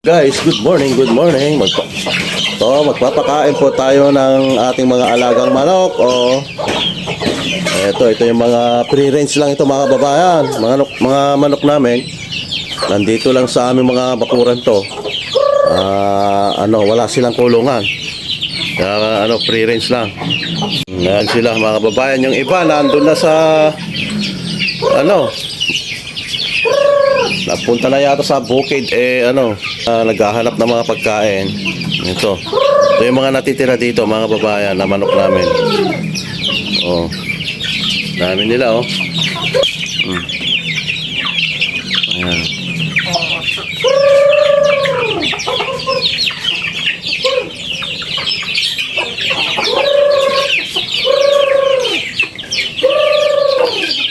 Guys, good morning, good morning. Magpapakain po tayo ng ating mga alagang manok. Ito yung mga pre-range lang ito mga kababayan. Mga manok namin. Nandito lang sa aming mga bakuran to. Wala silang kulungan. Kaya pre-range lang. Yan sila mga kababayan. Yung iba nandun na sa napunta na yata sa bukid naghahanap ng mga pagkain. Ito yung mga natitira dito mga kababayan na manok namin. Dami nila Ayan.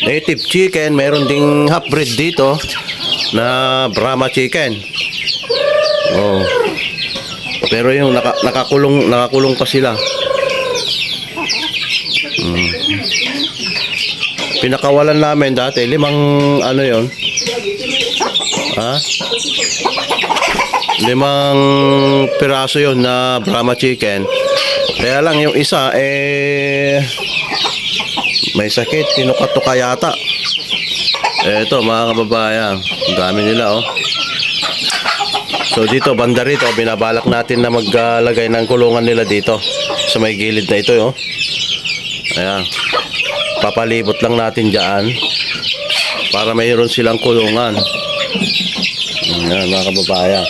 Native chicken, meron ding half breed dito na Brahma chicken. Pero yung nakakulong pa sila. Pinakawalan namin dati 5 5 piraso yon na Brahma chicken. Kaya lang yung isa may sakit, tinuka-tuka yata. Ito mga kababayan, ang dami nila So dito, banda rito, binabalak natin na maglagay ng kulungan nila dito sa may gilid na ito Ayan, papalibot lang natin dyan para mayroon silang kulungan. Ayan mga kababayan.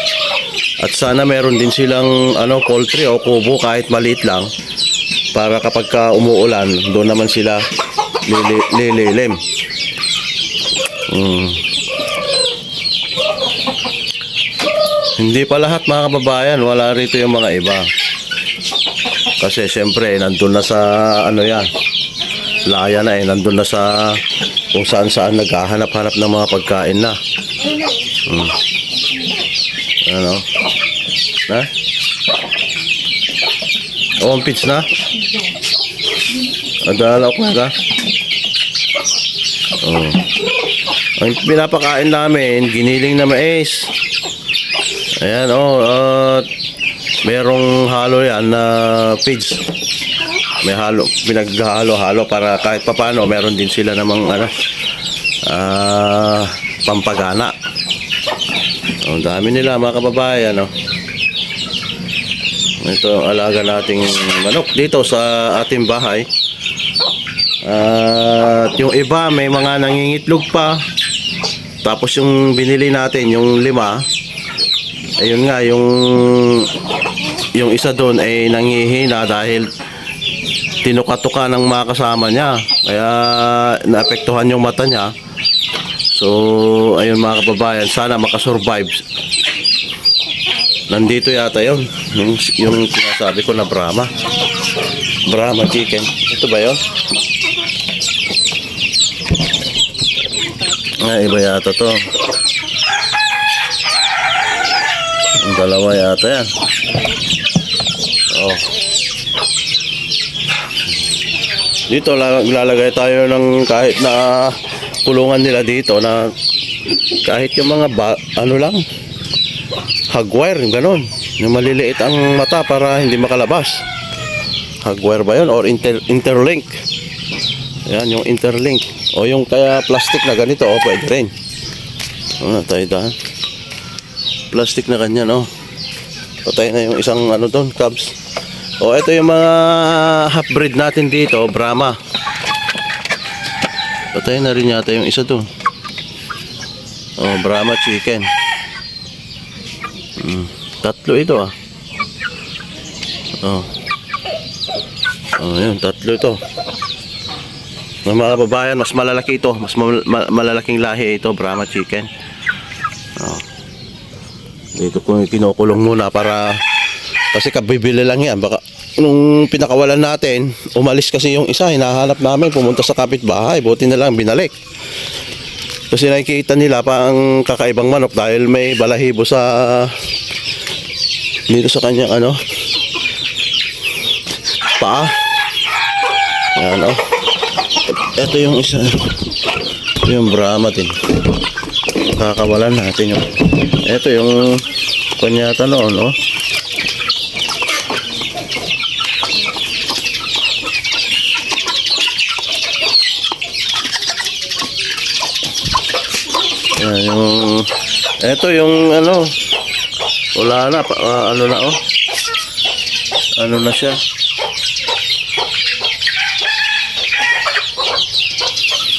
At sana mayroon din silang poultry o kubo kahit maliit lang, para kapag umuulan doon naman sila lililim. Hindi pa lahat mga kababayan, wala rito yung mga iba. Kasi syempre nandun na sa laya na nandun na sa kung saan naghahanap-hanap ng mga pagkain na. Pitch na? Adala ko na. Ang pinapakain namin, giniling na mais. Ayan merong halo yan na feeds. May halo, pinaghalo-halo para kahit papano meron din sila namang pampagana. Ang dami nila mga kababayan. Ito ang alaga nating manok dito sa ating bahay. At yung iba may mga nangingitlog pa. Tapos yung binili natin yung 5, ayun nga yung isa doon ay nangihina dahil tinuka-tuka ng mga kasama niya, kaya naapektuhan yung mata niya. So ayun mga kababayan, sana makasurvive. Nandito yata yung sinasabi ko na Brahma chicken. Ito ba yun? Iba yata to. Ang dalawa yata yan. Dito lalagay tayo ng kahit na kulungan nila dito na kahit yung mga lang hagwire, ganon, yung maliliit ang mata para hindi makalabas. Hagwire ba yun or interlink? Yan yung interlink o yung kaya plastic na ganito pwede rin. Tayo daan plastic na ganyan patay na yung isang doon, cubs. Ito yung mga half breed natin dito, Brahma. Patay na rin yata yung isa doon. Brahma chicken. Tatlo ito yun, tatlo ito. Mga kababayan, mas malalaki ito, mas malalaking lahi ito, Brahma chicken. Dito ko kinukulong muna para kasi kabibili lang yan. Baka nung pinakawalan natin, umalis kasi yung isa, hinahanap namin, pumunta sa kapitbahay, buti na lang binalik. Kasi nakikita nila pa ang kakaibang manok dahil may balahibo dito sa kanyang paa. Ayan Ito yung isa. Ito yung Brahma din. Kakawalan natin yung. Ito yung Kanya yata noon, oh. Yan, ito yung ano, wala na, ano na, oh. Ano na siya.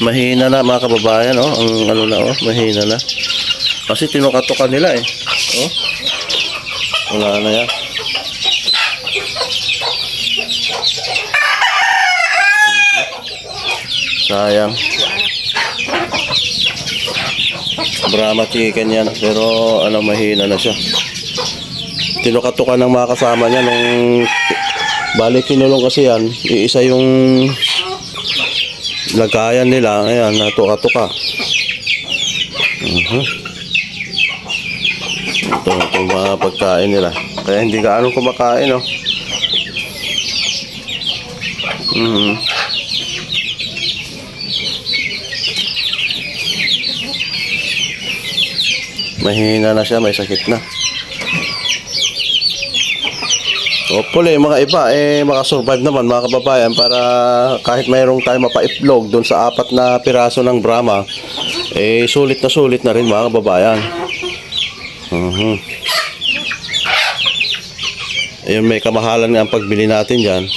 Mahina na mga kababayan, oh. Ang ano na, oh, mahina na. Kasi tinukatukan nila eh. Oh. Wala na yan. Sayang. Brahma chicken yan. Pero ano, mahina na siya. Tinukatukan ng mga kasama niya nung balik kinulong kasi yan. Iisa yung lagayan nila. Ayan, natuka-tuka. Itong mga pagkain nila. Kaya hindi gaano kumakain, oh. Mahina na siya, may sakit na. Hopefully, mga iba, makasurvive naman mga kababayan para kahit mayroong tayo mapaitlog doon sa 4 na piraso ng Brahma, sulit na rin mga kababayan. Ayun, may kamahalan nga ang pagbili natin dyan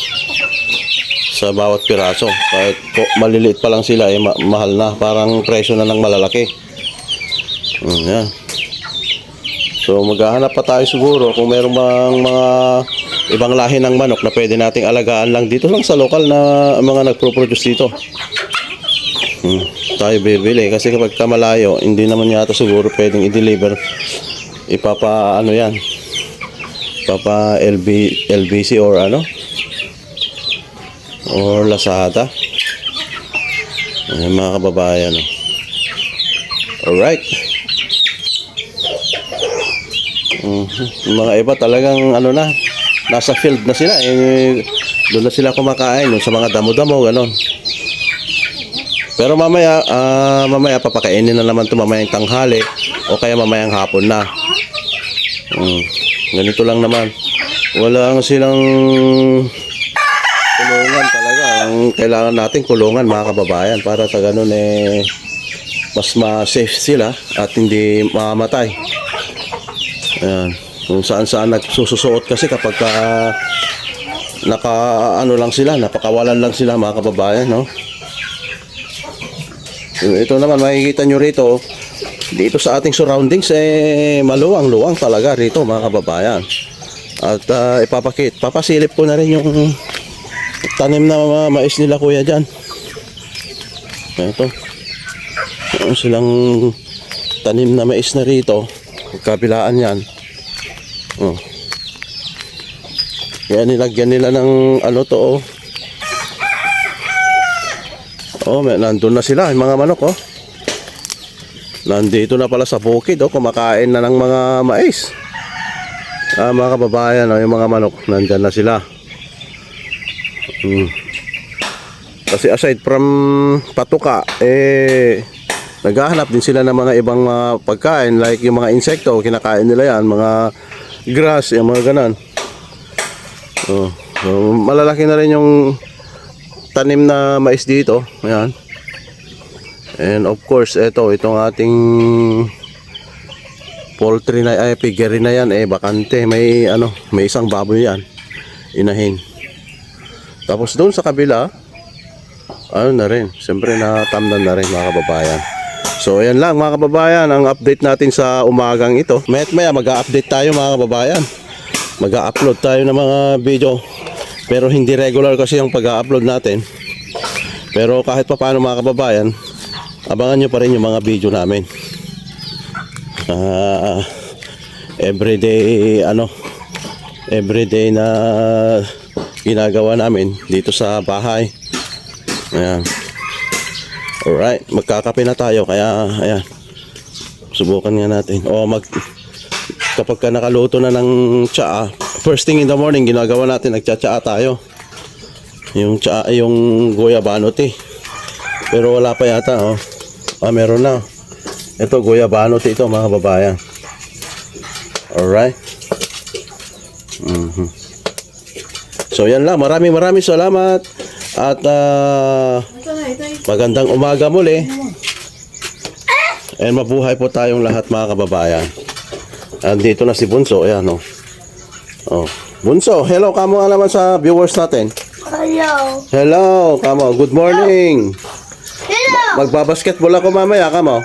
sa bawat piraso. Kahit maliliit pa lang sila, mahal na. Parang presyo na ng malalaki. Yan. So maghahanap pa tayo siguro kung mayroong mga ibang lahi ng manok na pwede nating alagaan lang dito lang sa lokal na mga nagpo-produce dito. Tayo bibili kasi kapag malayo, hindi naman yata siguro pwedeng i-deliver. Ipapa ano yan, papa LBC or ano, or Lazada. Ayan mga kababayan, oh. Alright. Yung mga iba talagang ano na, nasa field na sila, doon na sila kumakain, sa mga damo-damo, ganon. Pero mamaya papakainin na naman ito mamayang tanghali o kaya mamayang hapon na. Ganito lang naman. Wala silang kulungan talaga. Ang kailangan natin kulungan mga kababayan para sa ganun mas ma-safe sila at hindi mamamatay. Ayan. Kung saan nagsususuot kasi kapag napakawalan lang sila mga kababayan, no? Ito naman makikita nyo rito, dito sa ating surroundings maluwang-luwang talaga rito mga kababayan. At papasilip ko na rin yung tanim na mais nila kuya dyan. Ito, silang tanim na mais na rito, kabilaan yan. Kaya nilagyan nila ng ano to, nandun na sila yung mga manok, oh. Nandito na pala sa bukid, oh, kumakain na ng mga mais. Mga kababayan, oh, yung mga manok nandyan na sila. Kasi aside from patuka, naghahanap din sila ng mga ibang pagkain, like yung mga insekto, kinakain nila yan, mga grass, yung mga ganan. So malalaki na rin yung tanim na mais dito. Ayan. And of course, itong ating poultry na piggery na yan, bakante. May isang baboy yan, inahin. Tapos doon sa kabila, na rin, siyempre natamnan na rin mga kababayan. So ayan lang mga kababayan, ang update natin sa umagang ito. Maya mag-a-update tayo mga kababayan. Mag-a-upload tayo ng mga video, pero hindi regular kasi yung pag-a-upload natin. Pero kahit pa paano mga kababayan, abangan nyo pa rin yung mga video namin. Everyday na ginagawa namin dito sa bahay. Ayan. Alright, magkakape na tayo, kaya ayan, subukan nga natin. Kapag ka nakaluto na ng tsaa, first thing in the morning ginagawa natin, nagtsatsaa tayo. Yung tsaa, yung goyabano tea. Pero wala pa yata, oh. Meron na. Ito goyabano tea ito mga kababayan. Alright. Mhm. So yan lang, maraming salamat at magandang umaga muli. And mabuhay po tayong lahat mga kababayan. Andito na si Bunso, ayan oh. Oh, Bunso, hello kamo nga naman sa viewers natin. Hello. Hello, kamo. Good morning. Hello. Magbabasketball ako mamaya, kamo.